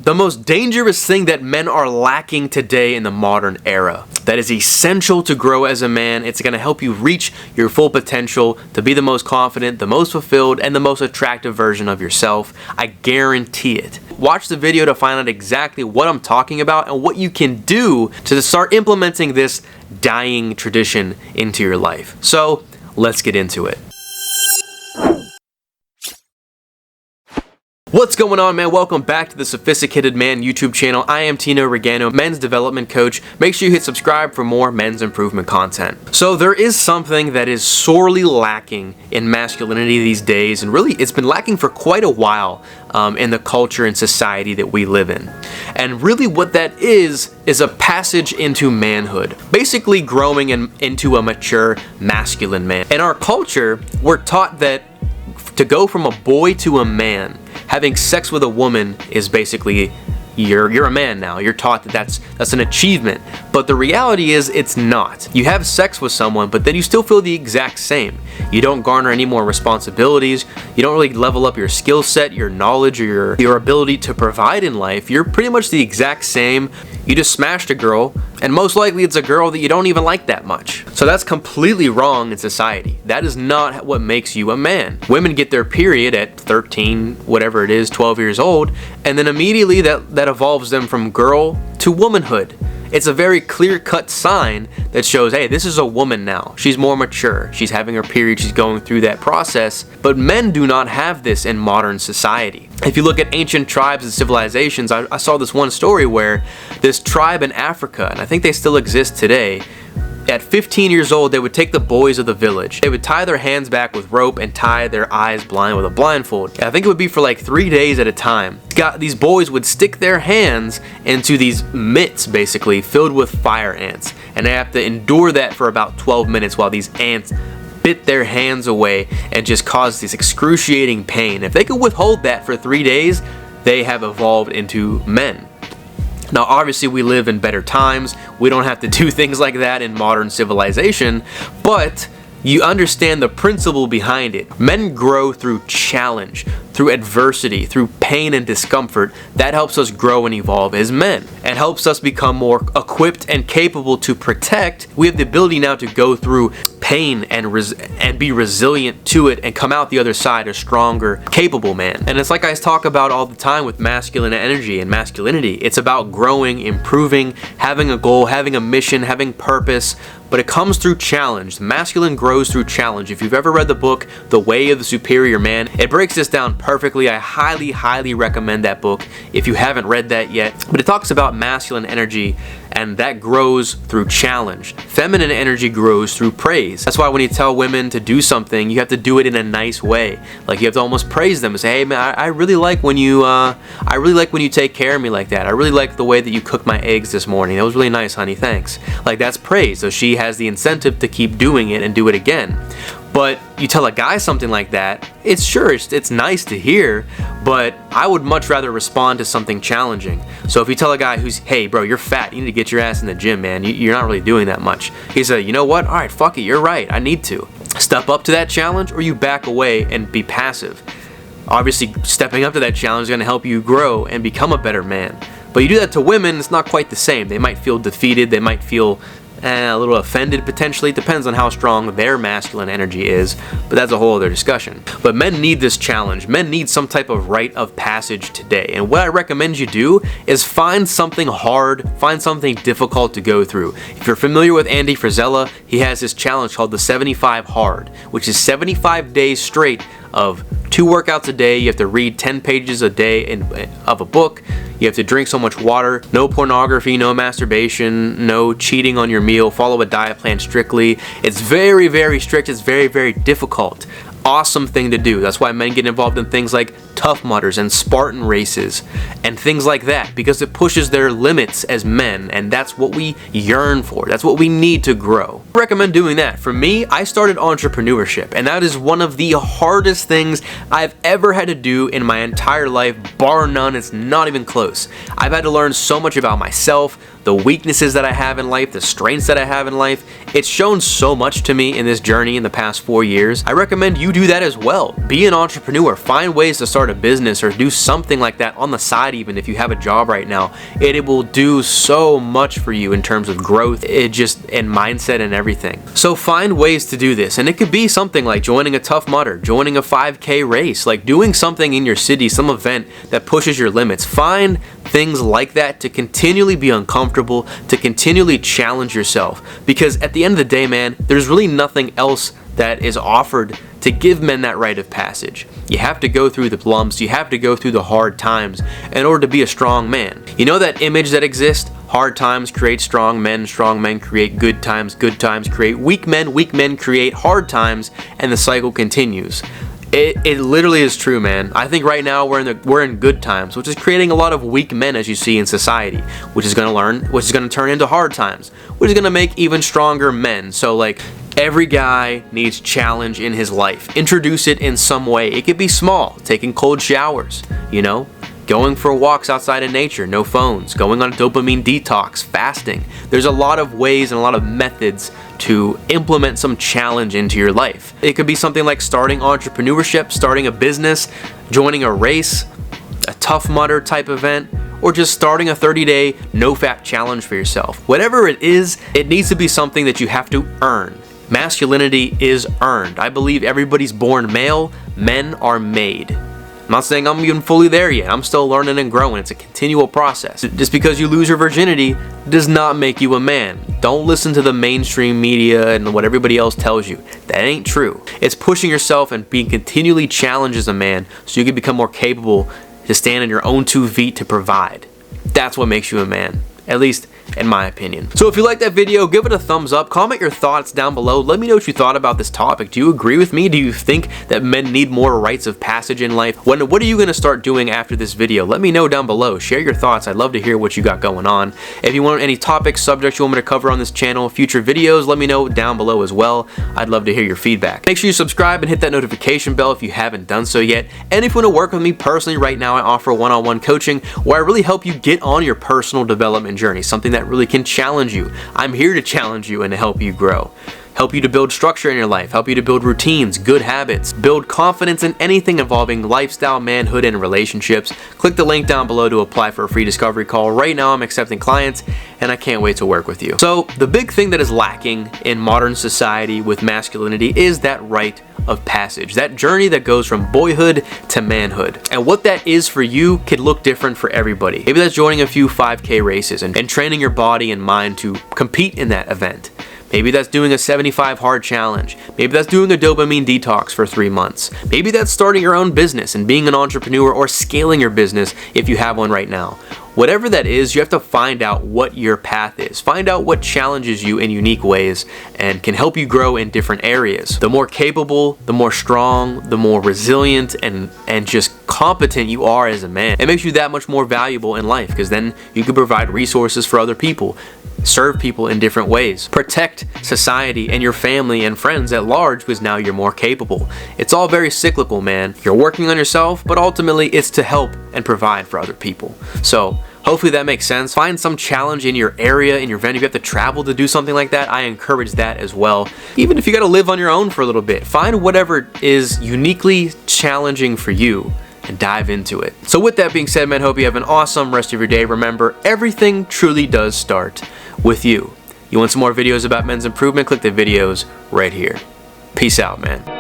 The most dangerous thing that men are lacking today in the modern era, that is essential to grow as a man. It's going to help you reach your full potential to be the most confident, the most fulfilled, and the most attractive version of yourself. I guarantee it. Watch the video to find out exactly what I'm talking about and what you can do to start implementing this dying tradition into your life. So let's get into it. What's going on, man? Welcome back to the Sophisticated Man YouTube channel. I am Tino, Rigano, men's development coach. Make sure you hit subscribe for more men's improvement content. So there is something that is sorely lacking in masculinity these days, and really it's been lacking for quite a while in the culture and society that we live in. And really what that is a passage into manhood, basically growing into a mature masculine man. In our culture, we're taught that to go from a boy to a man, having sex with a woman is basically you're a man now. You're taught that that's an achievement. But the reality is it's not. You have sex with someone, but then you still feel the exact same. You don't garner any more responsibilities. You don't really level up your skill set, your knowledge, or your ability to provide in life. You're pretty much the exact same. You just smashed a girl, and most likely it's a girl that you don't even like that much. So that's completely wrong in society. That is not what makes you a man. Women get their period at 13, whatever it is, 12 years old, and then immediately that evolves them from girl to womanhood. It's a very clear-cut sign that shows, hey, this is a woman now. She's more mature. She's having her period. She's going through that process. But men do not have this in modern society. If you look at ancient tribes and civilizations, I saw this one story where this tribe in Africa, and I think they still exist today, at 15 years old, they would take the boys of the village. They would tie their hands back with rope and tie their eyes blind with a blindfold. I think it would be for like 3 days at a time. These boys would stick their hands into these mitts, basically, filled with fire ants. And they have to endure that for about 12 minutes while these ants bit their hands away and just caused this excruciating pain. If they could withhold that for 3 days, they have evolved into men. Now, obviously, we live in better times. We don't have to do things like that in modern civilization, but you understand the principle behind it. Men grow through challenge, through adversity, through pain and discomfort. That helps us grow and evolve as men and helps us become more equipped and capable to protect. We have the ability now to go through pain and be resilient to it and come out the other side a stronger, capable man. And it's like I talk about all the time with masculine energy and masculinity. It's about growing, improving, having a goal, having a mission, having purpose, but it comes through challenge. The masculine grows through challenge. If you've ever read the book, The Way of the Superior Man, it breaks this down perfectly. I highly, highly recommend that book if you haven't read that yet. But it talks about masculine energy, and that grows through challenge. Feminine energy grows through praise. That's why when you tell women to do something, you have to do it in a nice way. Like you have to almost praise them and say, hey man, I really like when you take care of me like that. I really like the way that you cooked my eggs this morning. That was really nice, honey, thanks. Like that's praise. So she has the incentive to keep doing it and do it again. But you tell a guy something like that, it's nice to hear, but I would much rather respond to something challenging. So if you tell a guy who's, hey bro, you're fat, you need to get your ass in the gym, man, you're not really doing that much. He said, you know what, alright, fuck it, you're right, I need to. Step up to that challenge, or you back away and be passive. Obviously, stepping up to that challenge is going to help you grow and become a better man. But you do that to women, it's not quite the same. They might feel defeated, they might feel a little offended potentially. It depends on how strong their masculine energy is, but that's a whole other discussion. But men need this challenge. Men need some type of rite of passage today. And what I recommend you do is find something hard, find something difficult to go through. If you're familiar with Andy Frisella, he has this challenge called the 75 Hard, which is 75 days straight of 2 workouts a day. You have to read 10 pages a day of a book. You have to drink so much water, no pornography, no masturbation, no cheating on your meal, follow a diet plan strictly. It's very, very strict. It's very, very difficult. Awesome thing to do. That's why men get involved in things like Tough Mudders and Spartan races and things like that, because it pushes their limits as men, and that's what we yearn for. That's what we need to grow. I recommend doing that. For me, I started entrepreneurship, and that is one of the hardest things I've ever had to do in my entire life, bar none. It's not even close. I've had to learn so much about myself, the weaknesses that I have in life, the strengths that I have in life. It's shown so much to me in this journey in the past 4 years. I recommend you you do that as well. Be an entrepreneur. Find ways to start a business or do something like that on the side, even if you have a job right now. It will do so much for you in terms of growth, and mindset and everything. So find ways to do this. And it could be something like joining a Tough Mudder, joining a 5K race, like doing something in your city, some event that pushes your limits. Find things like that to continually be uncomfortable, to continually challenge yourself. Because at the end of the day, man, there's really nothing else that is offered to give men that rite of passage. You have to go through the lumps, you have to go through the hard times in order to be a strong man. You know that image that exists? Hard times create strong men create good times create weak men create hard times, and the cycle continues. It literally is true, man. I think right now we're in good times, which is creating a lot of weak men, as you see in society, which is going to turn into hard times, which is going to make even stronger men. So like, every guy needs challenge in his life. Introduce it in some way. It could be small, taking cold showers, you know, going for walks outside in nature, no phones, going on a dopamine detox, fasting. There's a lot of ways and a lot of methods to implement some challenge into your life. It could be something like starting entrepreneurship, starting a business, joining a race, a Tough Mudder type event, or just starting a 30-day NoFap challenge for yourself. Whatever it is, it needs to be something that you have to earn. Masculinity is earned. I believe everybody's born male, men are made. I'm not saying I'm even fully there yet. I'm still learning and growing. It's a continual process. Just because you lose your virginity does not make you a man. Don't listen to the mainstream media and what everybody else tells you. That ain't true. It's pushing yourself and being continually challenged as a man so you can become more capable to stand on your own 2 feet to provide. That's what makes you a man. At least in my opinion. So if you like that video, give it a thumbs up, comment your thoughts down below, let me know what you thought about this topic. Do you agree with me? Do you think that men need more rites of passage in life? What are you going to start doing after this video? Let me know down below. Share your thoughts. I'd love to hear what you got going on. If you want any topics, subjects you want me to cover on this channel, future videos, let me know down below as well. I'd love to hear your feedback. Make sure you subscribe and hit that notification bell if you haven't done so yet. And if you want to work with me personally right now, I offer one-on-one coaching where I really help you get on your personal development journey, something that really can challenge you. I'm here to challenge you and to help you grow. Help you to build structure in your life, help you to build routines, good habits, build confidence in anything involving lifestyle, manhood, and relationships. Click the link down below to apply for a free discovery call. Right now I'm accepting clients and I can't wait to work with you. So the big thing that is lacking in modern society with masculinity is that rite of passage, that journey that goes from boyhood to manhood. And what that is for you could look different for everybody. Maybe that's joining a few 5K races and training your body and mind to compete in that event. Maybe that's doing a 75 hard challenge. Maybe that's doing a dopamine detox for 3 months. Maybe that's starting your own business and being an entrepreneur or scaling your business if you have one right now. Whatever that is, you have to find out what your path is. Find out what challenges you in unique ways and can help you grow in different areas. The more capable, the more strong, the more resilient and just competent you are as a man, it makes you that much more valuable in life, because then you can provide resources for other people, serve people in different ways, protect society and your family and friends at large, because now you're more capable. It's all very cyclical, man. You're working on yourself, but ultimately it's to help and provide for other people. So hopefully that makes sense. Find some challenge in your area, in your venue. If you have to travel to do something like that, I encourage that as well. Even if you got to live on your own for a little bit, find whatever is uniquely challenging for you and dive into it. So with that being said, man, hope you have an awesome rest of your day. Remember, everything truly does start with you. You want some more videos about men's improvement? Click the videos right here. Peace out, man.